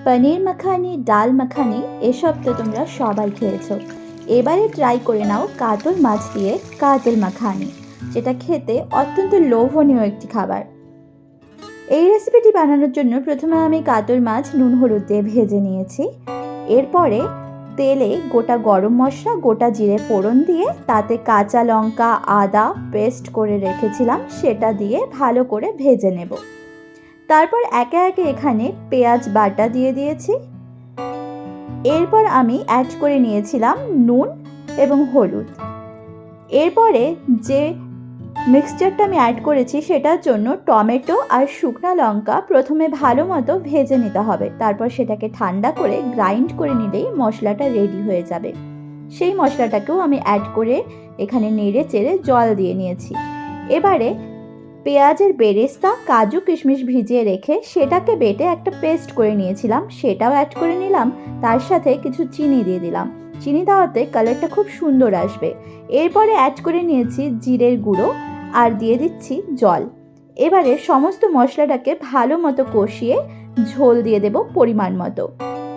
পনির মাখানি, ডাল মাখানি এসব তো তোমরা সবাই খেয়েছো। এবারে ট্রাই করে নাও কাতল মাছ দিয়ে কাতল মাখানি, যেটা খেতে অত্যন্ত লোভনীয় একটি খাবার। এই রেসিপিটি বানানোর জন্য প্রথমে আমি কাতল মাছ নুন হলুদ দিয়ে ভেজে নিয়েছি। এরপরে তেলে গোটা গরম মশলা, গোটা জিরে ফোড়ন দিয়ে তাতে কাঁচা লঙ্কা, আদা পেস্ট করে রেখেছিলাম সেটা দিয়ে ভালো করে ভেজে নেব। তারপর একে একে এখানে পেঁয়াজ বাটা দিয়ে দিয়েছি। এরপর আমি অ্যাড করে নিয়েছিলাম নুন এবং হলুদ। এরপরে যে মিক্সচারটা আমি অ্যাড করেছি সেটার জন্য টমেটো আর শুকনো লঙ্কা প্রথমে ভালো মতো ভেজে নিতে হবে। তারপর সেটাকে ঠান্ডা করে গ্রাইন্ড করে নিলেই মশলাটা রেডি হয়ে যাবে। সেই মশলাটাকেও আমি অ্যাড করে এখানে নেড়ে চেড়ে জল দিয়ে নিয়েছি। এবারে পেঁয়াজের বেরেস্তা, কাজু কিশমিশ ভিজিয়ে রেখে সেটাকে বেটে একটা পেস্ট করে নিয়েছিলাম, সেটাও অ্যাড করে নিলাম। তার সাথে কিছু চিনি দিয়ে দিলাম। চিনি দেওয়াতে কালারটা খুব সুন্দর আসবে। এরপরে অ্যাড করে নিয়েছি জিরের গুঁড়ো আর দিয়ে দিচ্ছি জল। এবারে সমস্ত মশলাটাকে ভালো মতো কষিয়ে ঝোল দিয়ে দেব পরিমাণ মতো।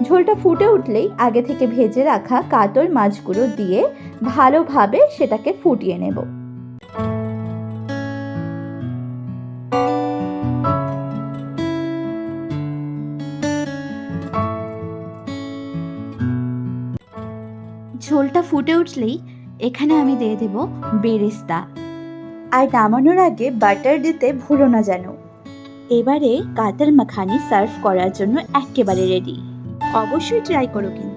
ঝোলটা ফুটে উঠলেই আগে থেকে ভেজে রাখা কাতল মাছগুলো দিয়ে ভালোভাবে সেটাকে ফুটিয়ে নেব। ঝোলটা ফুটে উঠলেই এখানে আমি দিয়ে দেব বেরেস্তা। আর নামানোর আগে বাটার দিতে ভুলো না যেন। এবারে কাতল মাখানি সার্ভ করার জন্য একেবারে রেডি। অবশ্যই ট্রাই করো কিন্তু।